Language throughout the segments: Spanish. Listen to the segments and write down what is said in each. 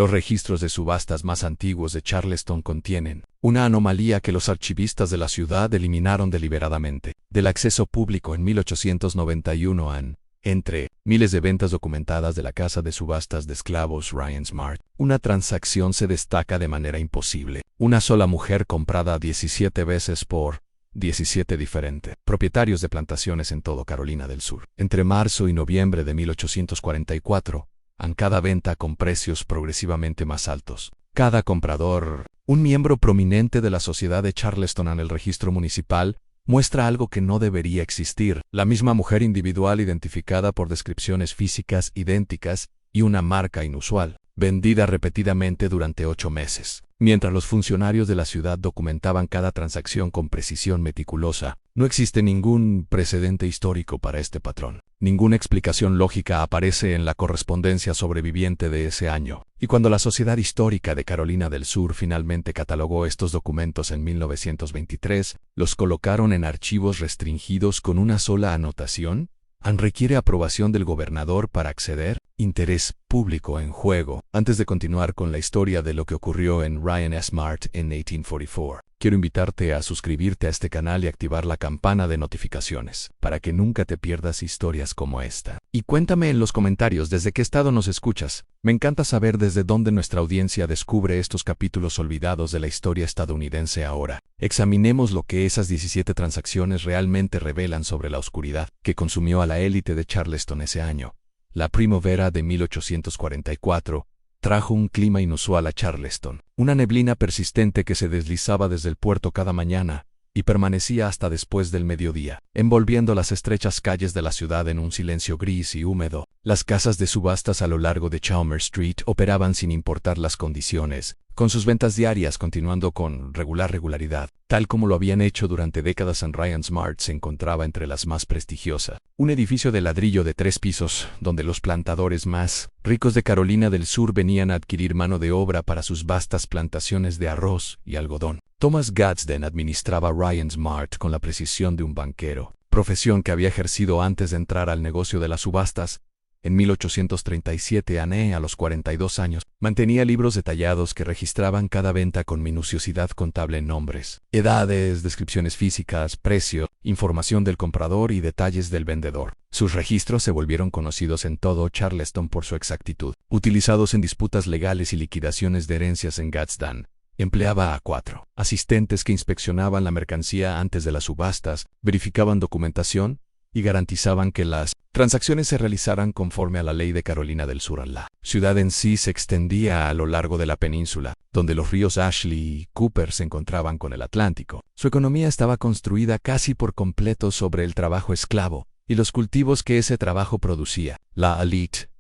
Los registros de subastas más antiguos de Charleston contienen una anomalía que los archivistas de la ciudad eliminaron deliberadamente del acceso público en 1891 entre miles de ventas documentadas de la casa de subastas de esclavos Ryan Smart. Una transacción se destaca de manera imposible. Una sola mujer comprada 17 veces por 17 diferentes propietarios de plantaciones en todo Carolina del Sur. Entre marzo y noviembre de 1844, en cada venta con precios progresivamente más altos. Cada comprador, un miembro prominente de la sociedad de Charleston en el registro municipal, muestra algo que no debería existir. La misma mujer individual identificada por descripciones físicas idénticas y una marca inusual, vendida repetidamente durante 8 meses. Mientras los funcionarios de la ciudad documentaban cada transacción con precisión meticulosa, no existe ningún precedente histórico para este patrón. Ninguna explicación lógica aparece en la correspondencia sobreviviente de ese año. Y cuando la Sociedad Histórica de Carolina del Sur finalmente catalogó estos documentos en 1923, los colocaron en archivos restringidos con una sola anotación: requiere aprobación del gobernador para acceder. Interés público en juego. Antes de continuar con la historia de lo que ocurrió en Ryan Smart en 1844, quiero invitarte a suscribirte a este canal y activar la campana de notificaciones, para que nunca te pierdas historias como esta. Y cuéntame en los comentarios desde qué estado nos escuchas. Me encanta saber desde dónde nuestra audiencia descubre estos capítulos olvidados de la historia estadounidense ahora. Examinemos lo que esas 17 transacciones realmente revelan sobre la oscuridad que consumió a la élite de Charleston ese año. La primavera de 1844 trajo un clima inusual a Charleston, una neblina persistente que se deslizaba desde el puerto cada mañana y permanecía hasta después del mediodía, envolviendo las estrechas calles de la ciudad en un silencio gris y húmedo. Las casas de subastas a lo largo de Chalmers Street operaban sin importar las condiciones, con sus ventas diarias continuando con regularidad, tal como lo habían hecho durante décadas. En Ryan Smart se encontraba entre las más prestigiosas, un edificio de ladrillo de 3 pisos, donde los plantadores más ricos de Carolina del Sur venían a adquirir mano de obra para sus vastas plantaciones de arroz y algodón. Thomas Gadsden administraba Ryan Smart con la precisión de un banquero, profesión que había ejercido antes de entrar al negocio de las subastas. En 1837, a los 42 años, mantenía libros detallados que registraban cada venta con minuciosidad contable en nombres, edades, descripciones físicas, precio, información del comprador y detalles del vendedor. Sus registros se volvieron conocidos en todo Charleston por su exactitud. Utilizados en disputas legales y liquidaciones de herencias, en Gadsden empleaba a 4 asistentes que inspeccionaban la mercancía antes de las subastas, verificaban documentación y garantizaban que las transacciones se realizaran conforme a la ley de Carolina del Sur. La ciudad en sí se extendía a lo largo de la península, donde los ríos Ashley y Cooper se encontraban con el Atlántico. Su economía estaba construida casi por completo sobre el trabajo esclavo y los cultivos que ese trabajo producía. La élite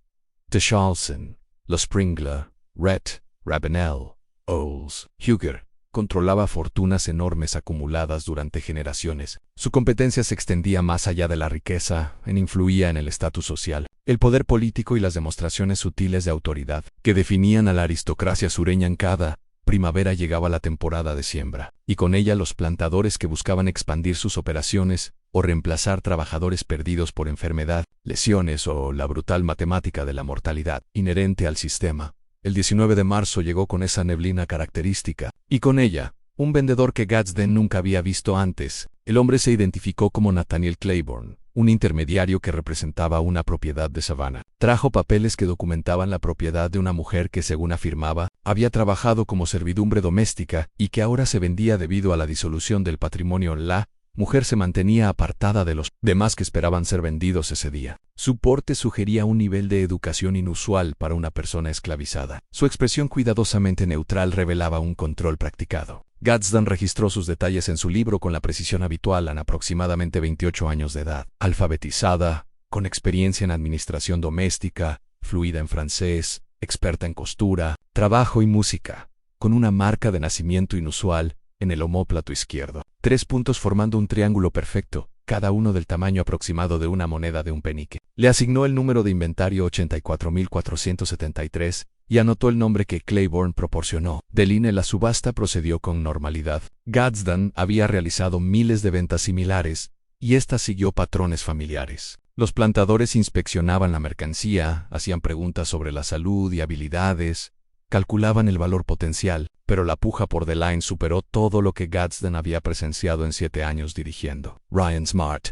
de Charleston, los Springler, Rhett, Ravenel, Olds, Huger, controlaba fortunas enormes acumuladas durante generaciones. Su competencia se extendía más allá de la riqueza, influía en el estatus social, el poder político y las demostraciones sutiles de autoridad que definían a la aristocracia sureña. En cada primavera llegaba la temporada de siembra, y con ella los plantadores que buscaban expandir sus operaciones o reemplazar trabajadores perdidos por enfermedad, lesiones o la brutal matemática de la mortalidad inherente al sistema. El 19 de marzo llegó con esa neblina característica, y con ella, un vendedor que Gadsden nunca había visto antes. El hombre se identificó como Nathaniel Claiborne, un intermediario que representaba una propiedad de Savannah. Trajo papeles que documentaban la propiedad de una mujer que, según afirmaba, había trabajado como servidumbre doméstica y que ahora se vendía debido a la disolución del patrimonio. La mujer se mantenía apartada de los demás que esperaban ser vendidos ese día. Su porte sugería un nivel de educación inusual para una persona esclavizada. Su expresión cuidadosamente neutral revelaba un control practicado. Gadsden registró sus detalles en su libro con la precisión habitual. En aproximadamente 28 años de edad, alfabetizada, con experiencia en administración doméstica, fluida en francés, experta en costura, trabajo y música, con una marca de nacimiento inusual en el omóplato izquierdo. 3 puntos formando un triángulo perfecto, cada uno del tamaño aproximado de una moneda de un penique. Le asignó el número de inventario 84.473 y anotó el nombre que Claiborne proporcionó. La subasta procedió con normalidad. Gadsden había realizado miles de ventas similares, y ésta siguió patrones familiares. Los plantadores inspeccionaban la mercancía, hacían preguntas sobre la salud y habilidades, calculaban el valor potencial, pero la puja por Deline superó todo lo que Gadsden había presenciado en 7 años dirigiendo. Ryan Smart,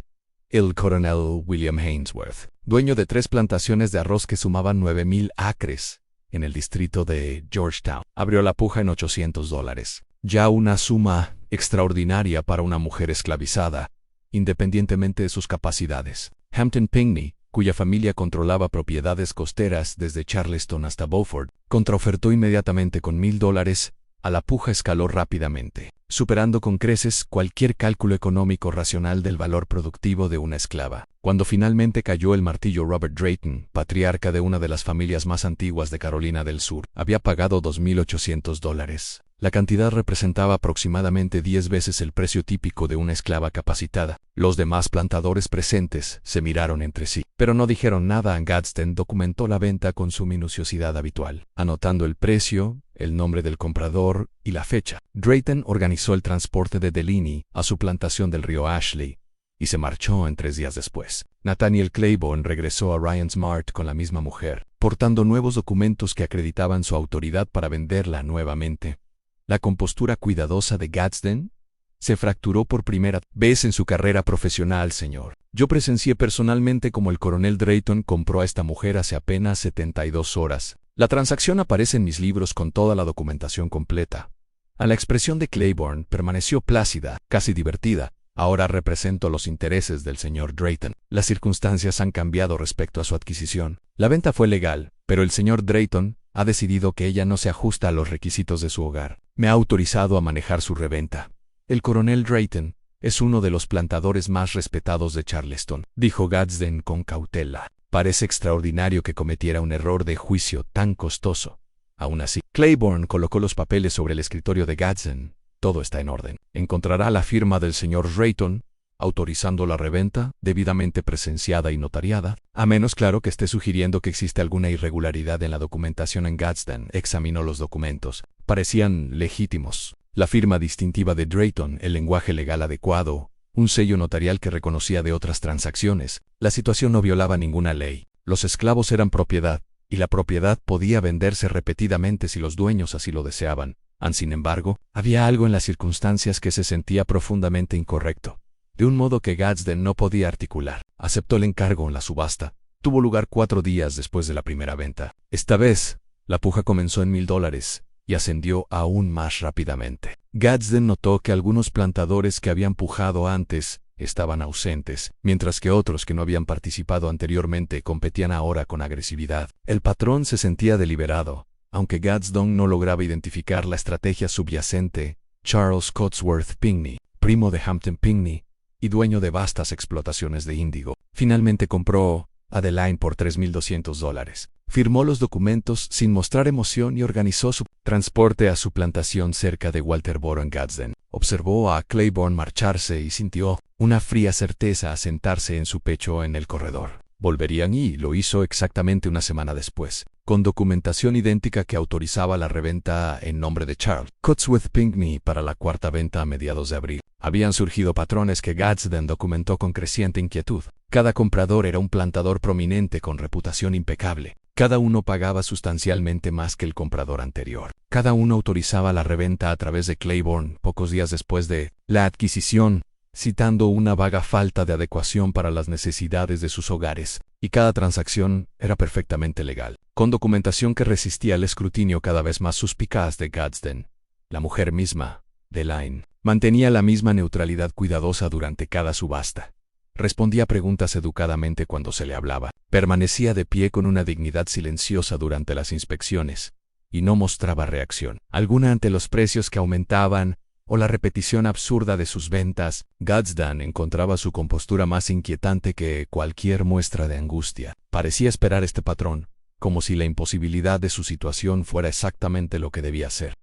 el coronel William Hainsworth, dueño de 3 plantaciones de arroz que sumaban 9,000 acres en el distrito de Georgetown, abrió la puja en $800, ya una suma extraordinaria para una mujer esclavizada, independientemente de sus capacidades. Hampton Pinckney, cuya familia controlaba propiedades costeras desde Charleston hasta Beaufort, contraofertó inmediatamente con $1,000. A la puja escaló rápidamente, superando con creces cualquier cálculo económico racional del valor productivo de una esclava. Cuando finalmente cayó el martillo, Robert Drayton, patriarca de una de las familias más antiguas de Carolina del Sur, había pagado $2,800. La cantidad representaba aproximadamente 10 veces el precio típico de una esclava capacitada. Los demás plantadores presentes se miraron entre sí, pero no dijeron nada. Gadsden documentó la venta con su minuciosidad habitual, anotando el precio, el nombre del comprador y la fecha. Drayton organizó el transporte de Delaney a su plantación del río Ashley y se marchó en 3 días después. Nathaniel Claiborne regresó a Ryan Smart con la misma mujer, portando nuevos documentos que acreditaban su autoridad para venderla nuevamente. La compostura cuidadosa de Gadsden se fracturó por primera vez en su carrera profesional, señor. Yo presencié personalmente cómo el coronel Drayton compró a esta mujer hace apenas 72 horas. La transacción aparece en mis libros con toda la documentación completa. A la expresión de Claiborne permaneció plácida, casi divertida. Ahora represento los intereses del señor Drayton. Las circunstancias han cambiado respecto a su adquisición. La venta fue legal, pero el señor Drayton ha decidido que ella no se ajusta a los requisitos de su hogar. Me ha autorizado a manejar su reventa. El coronel Drayton es uno de los plantadores más respetados de Charleston, dijo Gadsden con cautela. Parece extraordinario que cometiera un error de juicio tan costoso. Aún así, Claiborne colocó los papeles sobre el escritorio de Gadsden. Todo está en orden. Encontrará la firma del señor Drayton, autorizando la reventa, debidamente presenciada y notariada, a menos claro que esté sugiriendo que existe alguna irregularidad en la documentación. Gadsden examinó los documentos. Parecían legítimos. La firma distintiva de Drayton, el lenguaje legal adecuado, un sello notarial que reconocía de otras transacciones. La situación no violaba ninguna ley. Los esclavos eran propiedad, y la propiedad podía venderse repetidamente si los dueños así lo deseaban. Sin embargo, había algo en las circunstancias que se sentía profundamente incorrecto, de un modo que Gadsden no podía articular. Aceptó el encargo en la subasta. Tuvo lugar 4 días después de la primera venta. Esta vez, la puja comenzó en $1,000 y ascendió aún más rápidamente. Gadsden notó que algunos plantadores que habían pujado antes estaban ausentes, mientras que otros que no habían participado anteriormente competían ahora con agresividad. El patrón se sentía deliberado, aunque Gadsden no lograba identificar la estrategia subyacente. Charles Cotsworth Pinckney, primo de Hampton Pinckney y dueño de vastas explotaciones de índigo, finalmente compró a Deline por $3,200. Firmó los documentos sin mostrar emoción y organizó su transporte a su plantación cerca de Walterboro. Gadsden observó a Claiborne marcharse y sintió una fría certeza asentarse en su pecho en el corredor. Volverían y lo hizo exactamente una semana después, con documentación idéntica que autorizaba la reventa en nombre de Charles Cotsworth Pinckney para la 4ª venta a mediados de abril. Habían surgido patrones que Gadsden documentó con creciente inquietud. Cada comprador era un plantador prominente con reputación impecable. Cada uno pagaba sustancialmente más que el comprador anterior. Cada uno autorizaba la reventa a través de Claiborne pocos días después de la adquisición, citando una vaga falta de adecuación para las necesidades de sus hogares, y cada transacción era perfectamente legal, con documentación que resistía el escrutinio cada vez más suspicaz de Gadsden. La mujer misma, Deline, mantenía la misma neutralidad cuidadosa durante cada subasta. Respondía preguntas educadamente cuando se le hablaba, permanecía de pie con una dignidad silenciosa durante las inspecciones, y no mostraba reacción alguna ante los precios que aumentaban o la repetición absurda de sus ventas. Gadsden encontraba su compostura más inquietante que cualquier muestra de angustia. Parecía esperar este patrón, como si la imposibilidad de su situación fuera exactamente lo que debía ser.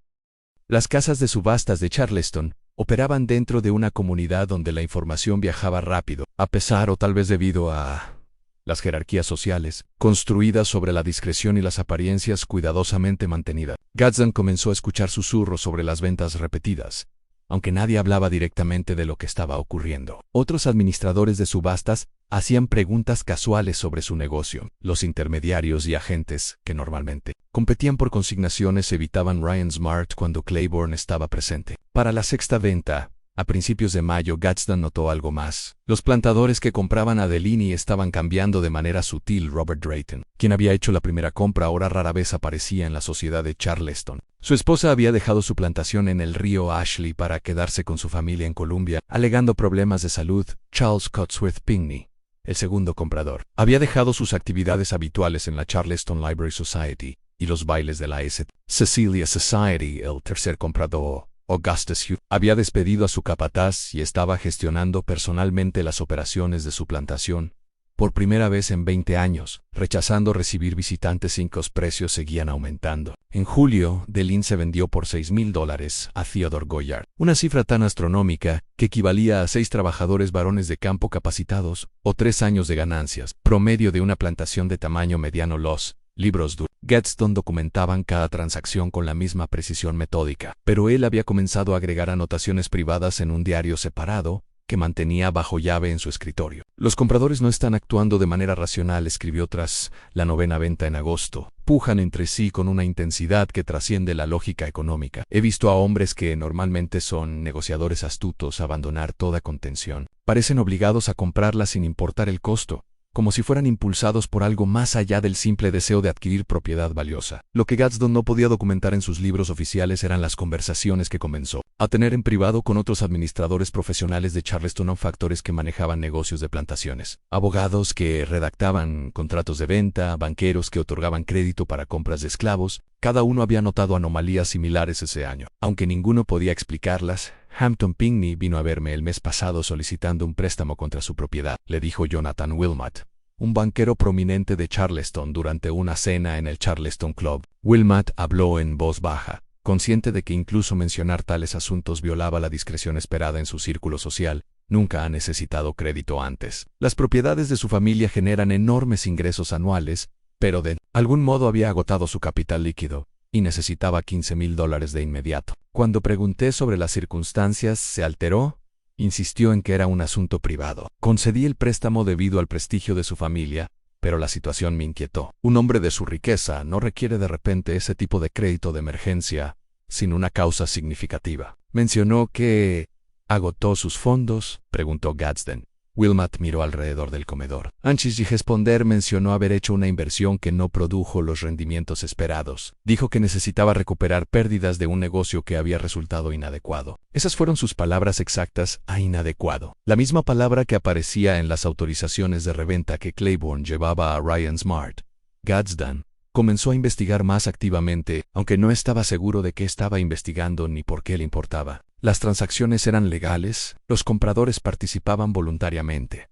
Las casas de subastas de Charleston operaban dentro de una comunidad donde la información viajaba rápido, a pesar o tal vez debido a las jerarquías sociales, construidas sobre la discreción y las apariencias cuidadosamente mantenidas. Gadsden comenzó a escuchar susurros sobre las ventas repetidas, aunque nadie hablaba directamente de lo que estaba ocurriendo. Otros administradores de subastas hacían preguntas casuales sobre su negocio. Los intermediarios y agentes, que normalmente competían por consignaciones, evitaban Ryan Smart cuando Claiborne estaba presente. Para la sexta venta, a principios de mayo, Gadsden notó algo más. Los plantadores que compraban a Delaney estaban cambiando de manera sutil. Robert Drayton, quien había hecho la primera compra, ahora rara vez aparecía en la sociedad de Charleston. Su esposa había dejado su plantación en el río Ashley para quedarse con su familia en Columbia, alegando problemas de salud. Charles Cotsworth Pinckney, el segundo comprador, había dejado sus actividades habituales en la Charleston Library Society y los bailes de la St. Cecilia Society. El tercer comprador, Augustus Hugh, había despedido a su capataz y estaba gestionando personalmente las operaciones de su plantación. Por primera vez en 20 años, rechazando recibir visitantes sin que los precios seguían aumentando. En julio, Delaney se vendió por $6,000 a Theodore Goyard, una cifra tan astronómica que equivalía a 6 trabajadores varones de campo capacitados o 3 años de ganancias, promedio de una plantación de tamaño mediano. Los libros de Gadsden documentaban cada transacción con la misma precisión metódica, pero él había comenzado a agregar anotaciones privadas en un diario separado que mantenía bajo llave en su escritorio. Los compradores no están actuando de manera racional, escribió tras la novena venta en agosto. Pujan entre sí con una intensidad que trasciende la lógica económica. He visto a hombres que normalmente son negociadores astutos abandonar toda contención. Parecen obligados a comprarla sin importar el costo, como si fueran impulsados por algo más allá del simple deseo de adquirir propiedad valiosa. Lo que Gadsden no podía documentar en sus libros oficiales eran las conversaciones que comenzó a tener en privado con otros administradores profesionales de Charleston, factores que manejaban negocios de plantaciones, abogados que redactaban contratos de venta, banqueros que otorgaban crédito para compras de esclavos. Cada uno había notado anomalías similares ese año. Aunque ninguno podía explicarlas, Hampton Pinckney vino a verme el mes pasado solicitando un préstamo contra su propiedad, le dijo Jonathan Wilmot, un banquero prominente de Charleston, durante una cena en el Charleston Club. Wilmot habló en voz baja, consciente de que incluso mencionar tales asuntos violaba la discreción esperada en su círculo social. Nunca ha necesitado crédito antes. Las propiedades de su familia generan enormes ingresos anuales, pero de algún modo había agotado su capital líquido y necesitaba $15,000 de inmediato. Cuando pregunté sobre las circunstancias, se alteró. Insistió en que era un asunto privado. Concedí el préstamo debido al prestigio de su familia, pero la situación me inquietó. Un hombre de su riqueza no requiere de repente ese tipo de crédito de emergencia sin una causa significativa. ¿Mencionó que agotó sus fondos?, preguntó Gadsden. Wilmot miró alrededor del comedor. Antes de responder, mencionó haber hecho una inversión que no produjo los rendimientos esperados. Dijo que necesitaba recuperar pérdidas de un negocio que había resultado inadecuado. Esas fueron sus palabras exactas: a inadecuado. La misma palabra que aparecía en las autorizaciones de reventa que Claiborne llevaba a Ryan Smart. Gadsden comenzó a investigar más activamente, aunque no estaba seguro de qué estaba investigando ni por qué le importaba. Las transacciones eran legales, los compradores participaban voluntariamente.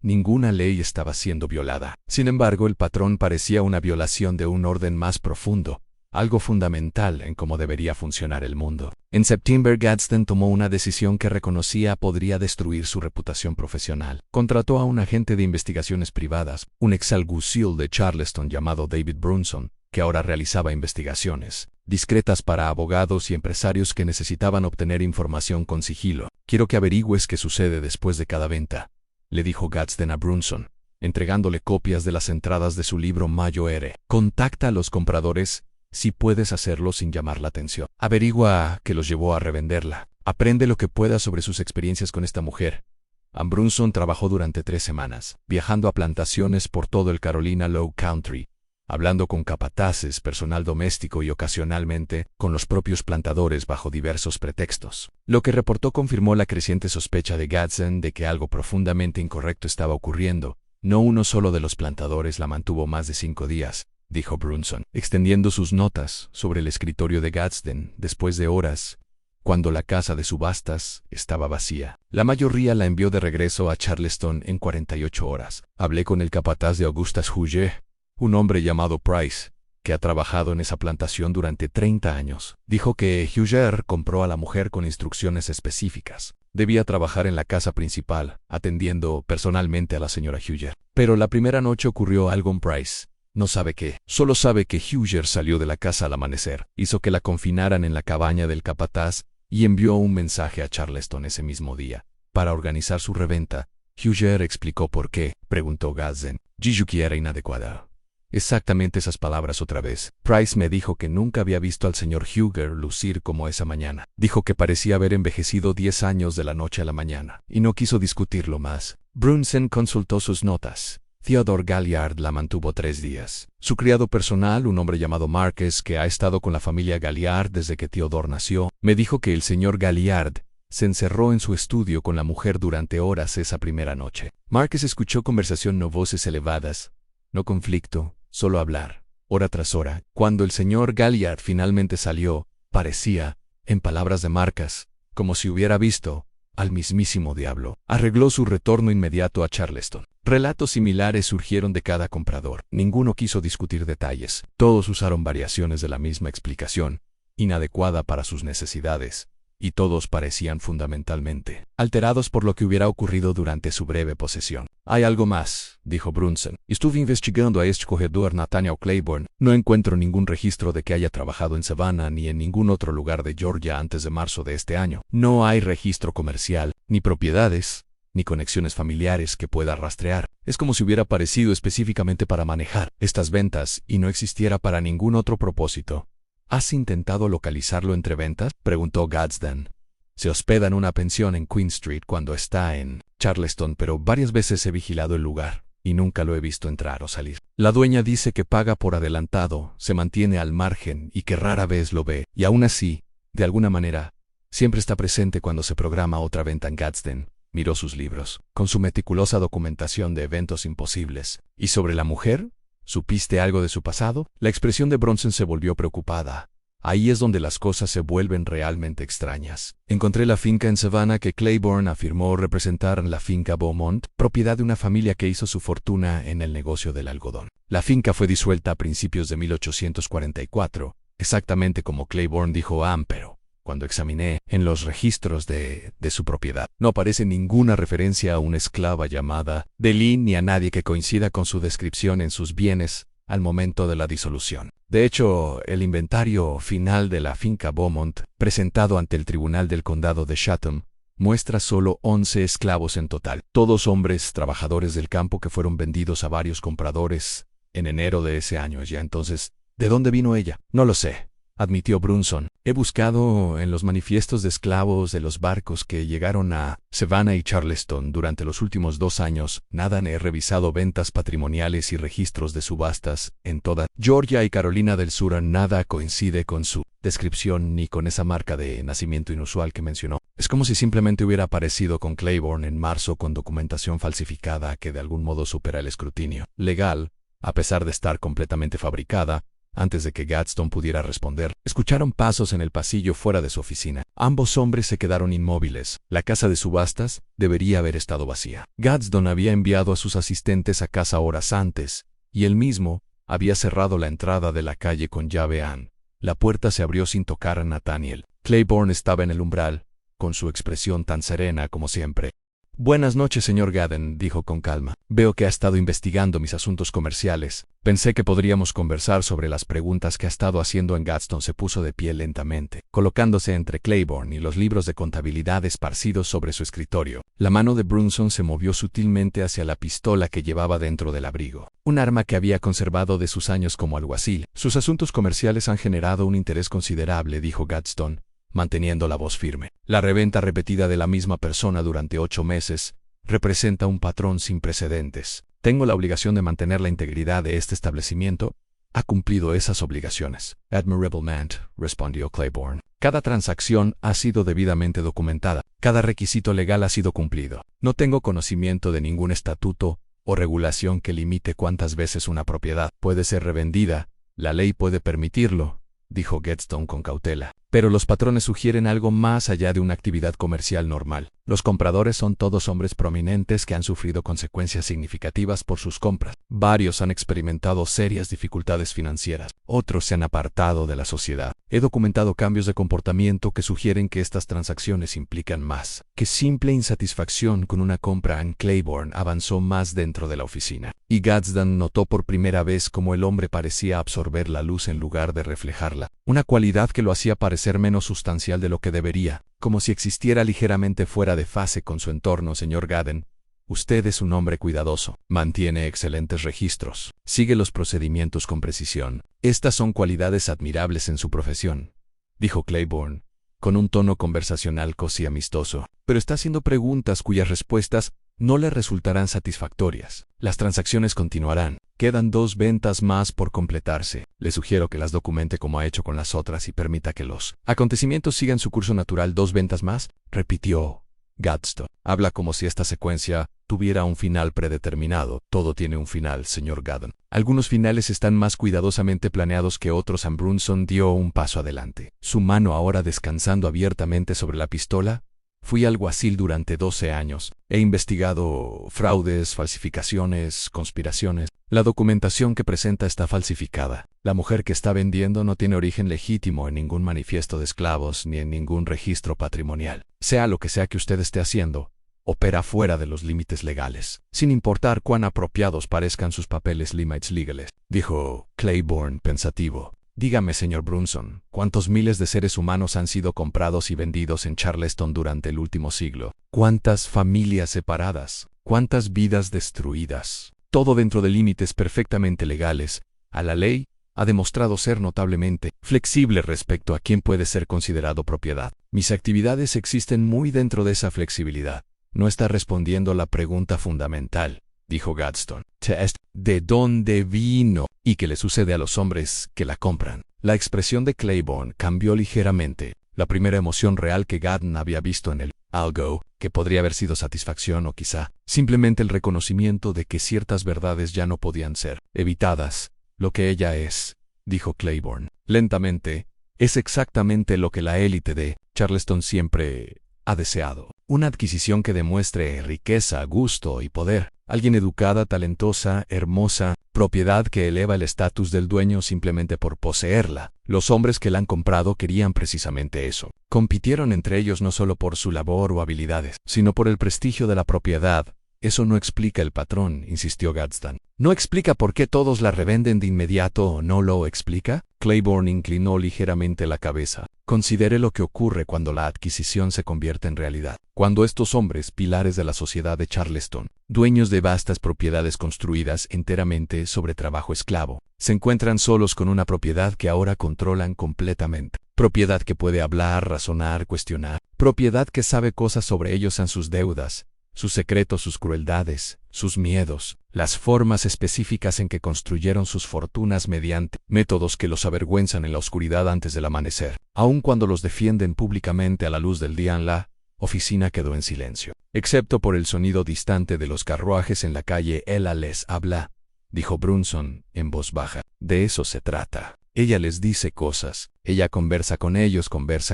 Ninguna ley estaba siendo violada. Sin embargo, el patrón parecía una violación de un orden más profundo, algo fundamental en cómo debería funcionar el mundo. En septiembre, Gadsden tomó una decisión que reconocía podría destruir su reputación profesional. Contrató a un agente de investigaciones privadas, un exalguacil de Charleston llamado David Brunson, que ahora realizaba investigaciones discretas para abogados y empresarios que necesitaban obtener información con sigilo. Quiero que averigües qué sucede después de cada venta, le dijo Gadsden a Brunson, entregándole copias de las entradas de su libro Mayo R. Contacta a los compradores, si puedes hacerlo sin llamar la atención. Averigua qué los llevó a revenderla. Aprende lo que puedas sobre sus experiencias con esta mujer. Brunson trabajó durante 3 semanas, viajando a plantaciones por todo el Carolina Low Country, hablando con capataces, personal doméstico y ocasionalmente con los propios plantadores bajo diversos pretextos. Lo que reportó confirmó la creciente sospecha de Gadsden de que algo profundamente incorrecto estaba ocurriendo. No uno solo de los plantadores la mantuvo más de 5 días, dijo Brunson, extendiendo sus notas sobre el escritorio de Gadsden después de horas, cuando la casa de subastas estaba vacía. La mayoría la envió de regreso a Charleston en 48 horas. Hablé con el capataz de Augustus Hughes, un hombre llamado Price, que ha trabajado en esa plantación durante 30 años. Dijo que Hughes compró a la mujer con instrucciones específicas. Debía trabajar en la casa principal, atendiendo personalmente a la señora Hughes. Pero la primera noche ocurrió algo en Price. No sabe qué. Solo sabe que Hughes salió de la casa al amanecer. Hizo que la confinaran en la cabaña del capataz y envió un mensaje a Charleston ese mismo día. Para organizar su reventa, Huger explicó por qué, preguntó Gadsden. Jiyuki era inadecuada. Exactamente esas palabras otra vez. Price me dijo que nunca había visto al señor Huger lucir como esa mañana. Dijo que parecía haber envejecido 10 años de la noche a la mañana, y no quiso discutirlo más. Brunson consultó sus notas. Theodore Galliard la mantuvo 3 días. Su criado personal, un hombre llamado Marquez, que ha estado con la familia Galliard desde que Theodore nació, me dijo que el señor Galliard se encerró en su estudio con la mujer durante horas esa primera noche. Marquez escuchó conversación, no voces elevadas, no conflicto, solo hablar, hora tras hora. Cuando el señor Galliard finalmente salió, parecía, en palabras de Marquez, como si hubiera visto al mismísimo diablo. Arregló su retorno inmediato a Charleston. Relatos similares surgieron de cada comprador. Ninguno quiso discutir detalles. Todos usaron variaciones de la misma explicación, inadecuada para sus necesidades, y todos parecían fundamentalmente alterados por lo que hubiera ocurrido durante su breve posesión. «Hay algo más», dijo Brunson. «Estuve investigando a este corredor Nathaniel Claiborne. No encuentro ningún registro de que haya trabajado en Savannah ni en ningún otro lugar de Georgia antes de marzo de este año. No hay registro comercial, ni propiedades, ni conexiones familiares que pueda rastrear. Es como si hubiera aparecido específicamente para manejar estas ventas y no existiera para ningún otro propósito». «¿Has intentado localizarlo entre ventas?», preguntó Gadsden. «Se hospeda en una pensión en Queen Street cuando está en Charleston, pero varias veces he vigilado el lugar y nunca lo he visto entrar o salir. La dueña dice que paga por adelantado, se mantiene al margen y que rara vez lo ve, y aún así, de alguna manera, siempre está presente cuando se programa otra venta en Gadsden». Miró sus libros, con su meticulosa documentación de eventos imposibles. «¿Y sobre la mujer? ¿Supiste algo de su pasado?». La expresión de Brunson se volvió preocupada. «Ahí es donde las cosas se vuelven realmente extrañas. Encontré la finca en Savannah que Claiborne afirmó representar la finca Beaumont, propiedad de una familia que hizo su fortuna en el negocio del algodón. La finca fue disuelta a principios de 1844, exactamente como Claiborne dijo, pero cuando examiné en los registros de su propiedad, no aparece ninguna referencia a una esclava llamada Deline ni a nadie que coincida con su descripción en sus bienes al momento de la disolución. De hecho, el inventario final de la finca Beaumont, presentado ante el tribunal del condado de Chatham, muestra solo 11 esclavos en total, todos hombres trabajadores del campo que fueron vendidos a varios compradores en enero de ese año. Ya entonces, ¿de dónde vino ella? No lo sé», admitió Brunson. «He buscado en los manifiestos de esclavos de los barcos que llegaron a Savannah y Charleston durante los últimos 2 años. Nada. He revisado ventas patrimoniales y registros de subastas en toda Georgia y Carolina del Sur. Nada coincide con su descripción ni con esa marca de nacimiento inusual que mencionó. Es como si simplemente hubiera aparecido con Claiborne en marzo con documentación falsificada que de algún modo supera el escrutinio legal, a pesar de estar completamente fabricada». Antes de que Gadsden pudiera responder, escucharon pasos en el pasillo fuera de su oficina. Ambos hombres se quedaron inmóviles. La casa de subastas debería haber estado vacía. Gadsden había enviado a sus asistentes a casa horas antes, y él mismo había cerrado la entrada de la calle con llave. La puerta se abrió sin tocar a Nathaniel. Claiborne estaba en el umbral, con su expresión tan serena como siempre. «Buenas noches, señor Gaden», dijo con calma. «Veo que ha estado investigando mis asuntos comerciales. Pensé que podríamos conversar sobre las preguntas que ha estado haciendo en Gadsden». Se puso de pie lentamente, colocándose entre Claiborne y los libros de contabilidad esparcidos sobre su escritorio. La mano de Brunson se movió sutilmente hacia la pistola que llevaba dentro del abrigo, un arma que había conservado de sus años como alguacil. «Sus asuntos comerciales han generado un interés considerable», dijo Gadsden, manteniendo la voz firme. «La reventa repetida de la misma persona durante 8 meses representa un patrón sin precedentes. Tengo la obligación de mantener la integridad de este establecimiento. Ha cumplido esas obligaciones». «Admirablemente», respondió Claiborne. «Cada transacción ha sido debidamente documentada. Cada requisito legal ha sido cumplido. No tengo conocimiento de ningún estatuto o regulación que limite cuántas veces una propiedad puede ser revendida. La ley puede permitirlo», dijo Gadsden con cautela. «Pero los patrones sugieren algo más allá de una actividad comercial normal. Los compradores son todos hombres prominentes que han sufrido consecuencias significativas por sus compras. Varios han experimentado serias dificultades financieras. Otros se han apartado de la sociedad. He documentado cambios de comportamiento que sugieren que estas transacciones implican más que simple insatisfacción con una compra. Claiborne avanzó más dentro de la oficina, y Gadsden notó por primera vez cómo el hombre parecía absorber la luz en lugar de reflejarla, una cualidad que lo hacía parecer menos sustancial de lo que debería, como si existiera ligeramente fuera de fase con su entorno. Señor Gaden, usted es un hombre cuidadoso, mantiene excelentes registros, sigue los procedimientos con precisión. Estas son cualidades admirables en su profesión, dijo Claiborne, con un tono conversacional casi amistoso, pero está haciendo preguntas cuyas respuestas no le resultarán satisfactorias. Las transacciones continuarán. Quedan 2 ventas más por completarse. Le sugiero que las documente como ha hecho con las otras y permita que los acontecimientos sigan su curso natural. 2 ventas más, repitió Gadsden. Habla como si esta secuencia tuviera un final predeterminado. Todo tiene un final, señor Gaden. Algunos finales están más cuidadosamente planeados que otros. Brunson dio un paso adelante, su mano ahora descansando abiertamente sobre la pistola. Fui alguacil durante 12 años. He investigado fraudes, falsificaciones, conspiraciones. La documentación que presenta está falsificada. La mujer que está vendiendo no tiene origen legítimo en ningún manifiesto de esclavos ni en ningún registro patrimonial. Sea lo que sea que usted esté haciendo, opera fuera de los límites legales, sin importar cuán apropiados parezcan sus papeles legales, dijo Claiborne pensativo. Dígame, señor Brunson, ¿cuántos miles de seres humanos han sido comprados y vendidos en Charleston durante el último siglo? ¿Cuántas familias separadas? ¿Cuántas vidas destruidas? Todo dentro de límites perfectamente legales. A la ley ha demostrado ser notablemente flexible respecto a quién puede ser considerado propiedad. Mis actividades existen muy dentro de esa flexibilidad. No está respondiendo la pregunta fundamental, dijo Gadsden. ¿De dónde vino? ¿Y qué le sucede a los hombres que la compran? La expresión de Claiborne cambió ligeramente. La primera emoción real que Gadsden había visto en él, algo que podría haber sido satisfacción o quizá simplemente el reconocimiento de que ciertas verdades ya no podían ser evitadas. Lo que ella es, dijo Claiborne lentamente, es exactamente lo que la élite de Charleston siempre ha deseado. Una adquisición que demuestre riqueza, gusto y poder. Alguien educada, talentosa, hermosa, propiedad que eleva el estatus del dueño simplemente por poseerla. Los hombres que la han comprado querían precisamente eso. Compitieron entre ellos no solo por su labor o habilidades, sino por el prestigio de la propiedad. Eso no explica el patrón, insistió Gadsden. ¿No explica por qué todos la revenden de inmediato o no lo explica? Claiborne inclinó ligeramente la cabeza. Considere lo que ocurre cuando la adquisición se convierte en realidad. Cuando estos hombres, pilares de la sociedad de Charleston, dueños de vastas propiedades construidas enteramente sobre trabajo esclavo, se encuentran solos con una propiedad que ahora controlan completamente. Propiedad que puede hablar, razonar, cuestionar. Propiedad que sabe cosas sobre ellos en sus deudas, sus secretos, sus crueldades, sus miedos, las formas específicas en que construyeron sus fortunas mediante métodos que los avergüenzan en la oscuridad antes del amanecer. Aun cuando los defienden públicamente a la luz del día, en la oficina quedó en silencio, excepto por el sonido distante de los carruajes en la calle. Ella les habla, dijo Brunson en voz baja. De eso se trata. Ella les dice cosas. Ella conversa con ellos,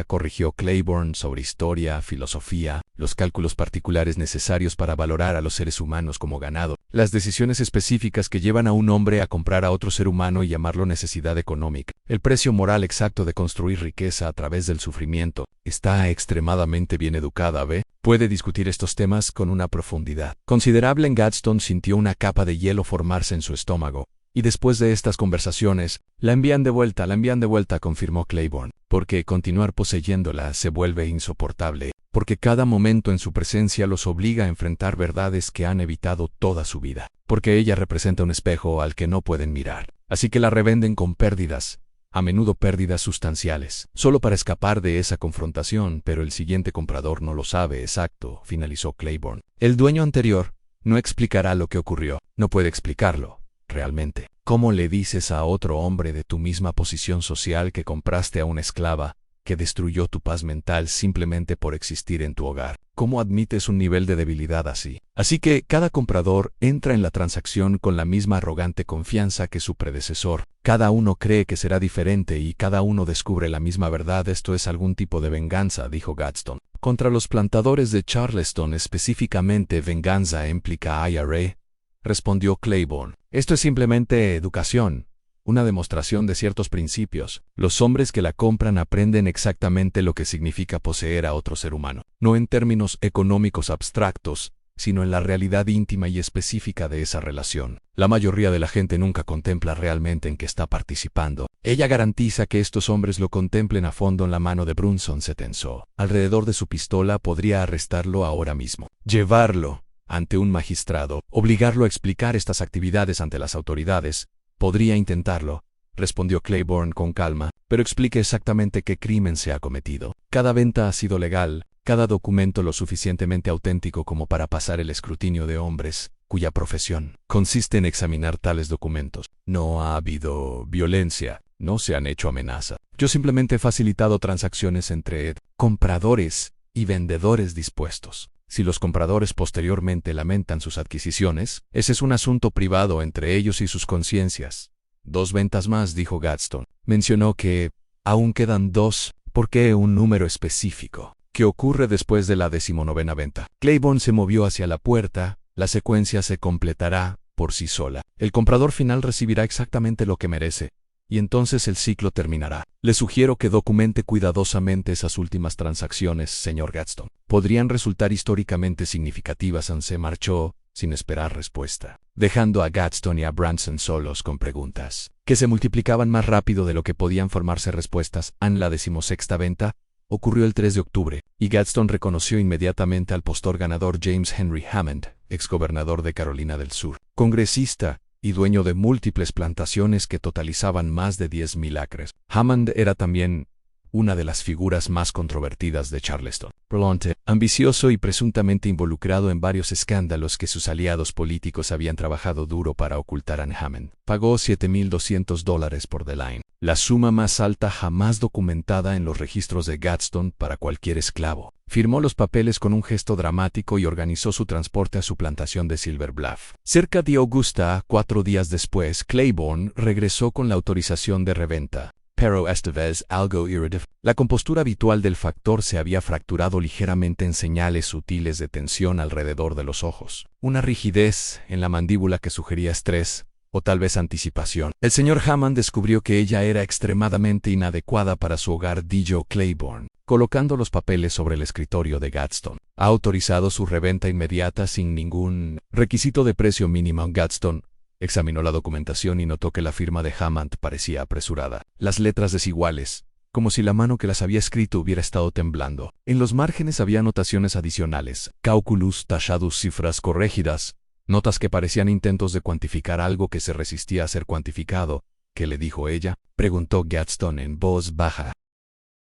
corrigió Claiborne, sobre historia, filosofía, los cálculos particulares necesarios para valorar a los seres humanos como ganado, las decisiones específicas que llevan a un hombre a comprar a otro ser humano y llamarlo necesidad económica, el precio moral exacto de construir riqueza a través del sufrimiento. Está extremadamente bien educada, ¿ve? Puede discutir estos temas con una profundidad considerable. Gadsden sintió una capa de hielo formarse en su estómago. Y después de estas conversaciones, la envían de vuelta, confirmó Claiborne, porque continuar poseyéndola se vuelve insoportable, porque cada momento en su presencia los obliga a enfrentar verdades que han evitado toda su vida, porque ella representa un espejo al que no pueden mirar. Así que la revenden con pérdidas, a menudo pérdidas sustanciales, solo para escapar de esa confrontación, pero el siguiente comprador no lo sabe. Exacto, finalizó Claiborne. El dueño anterior no explicará lo que ocurrió, no puede explicarlo. Realmente, ¿cómo le dices a otro hombre de tu misma posición social que compraste a una esclava, que destruyó tu paz mental simplemente por existir en tu hogar? ¿Cómo admites un nivel de debilidad así? Así que cada comprador entra en la transacción con la misma arrogante confianza que su predecesor. Cada uno cree que será diferente y cada uno descubre la misma verdad. Esto es algún tipo de venganza, dijo Gadsden. Contra los plantadores de Charleston específicamente. Venganza implica IRA, respondió Claiborne. Esto es simplemente educación. una demostración de ciertos principios. Los hombres que la compran aprenden exactamente lo que significa poseer a otro ser humano, no en términos económicos abstractos, sino en la realidad íntima y específica de esa relación. La mayoría de la gente nunca contempla realmente en qué está participando. Ella garantiza que estos hombres lo contemplen a fondo. En la mano de Brunson se tensó. Alrededor de su pistola podría arrestarlo ahora mismo, llevarlo ante un magistrado, obligarlo a explicar estas actividades ante las autoridades. Podría intentarlo, respondió Claiborne con calma, pero explique exactamente qué crimen se ha cometido. Cada venta ha sido legal, cada documento lo suficientemente auténtico como para pasar el escrutinio de hombres cuya profesión consiste en examinar tales documentos. No ha habido violencia, no se han hecho amenazas. Yo simplemente he facilitado transacciones entre compradores y vendedores dispuestos. Si los compradores posteriormente lamentan sus adquisiciones, ese es un asunto privado entre ellos y sus conciencias. 2 ventas más, dijo Gadsden. Mencionó que aún quedan 2. ¿Por qué un número específico? ¿Qué ocurre después de la 19ª venta? Claiborne se movió hacia la puerta. La secuencia se completará por sí sola. El comprador final recibirá exactamente lo que merece, y entonces el ciclo terminará. Le sugiero que documente cuidadosamente esas últimas transacciones, señor Gadsden. Podrían resultar históricamente significativas. Se marchó sin esperar respuesta, dejando a Gadsden y a Branson solos con preguntas que se multiplicaban más rápido de lo que podían formarse respuestas. En la 16ª venta ocurrió el 3 de octubre, y Gadsden reconoció inmediatamente al postor ganador James Henry Hammond, exgobernador de Carolina del Sur, congresista y dueño de múltiples plantaciones que totalizaban más de 10.000 acres. Hammond era también una de las figuras más controvertidas de Charleston. Prolonte, ambicioso y presuntamente involucrado en varios escándalos que sus aliados políticos habían trabajado duro para ocultar a Hammond, pagó $7,200 por The Line, la suma más alta jamás documentada en los registros de Gadsden para cualquier esclavo. Firmó los papeles con un gesto dramático y organizó su transporte a su plantación de Silver Bluff. Cerca de Augusta, 4 días después, Claiborne regresó con la autorización de reventa. Pero esta vez algo irritable. La compostura habitual del factor se había fracturado ligeramente en señales sutiles de tensión alrededor de los ojos. Una rigidez en la mandíbula que sugería estrés, o tal vez anticipación. El señor Hammond descubrió que ella era extremadamente inadecuada para su hogar, dijo Claiborne, colocando los papeles sobre el escritorio de Gadsden. Ha autorizado su reventa inmediata sin ningún requisito de precio mínimo. Gadsden examinó la documentación y notó que la firma de Hammond parecía apresurada. Las letras desiguales, como si la mano que las había escrito hubiera estado temblando. En los márgenes había anotaciones adicionales, cálculos tallados, cifras corregidas, notas que parecían intentos de cuantificar algo que se resistía a ser cuantificado. ¿Qué le dijo ella?, preguntó Gadsden en voz baja.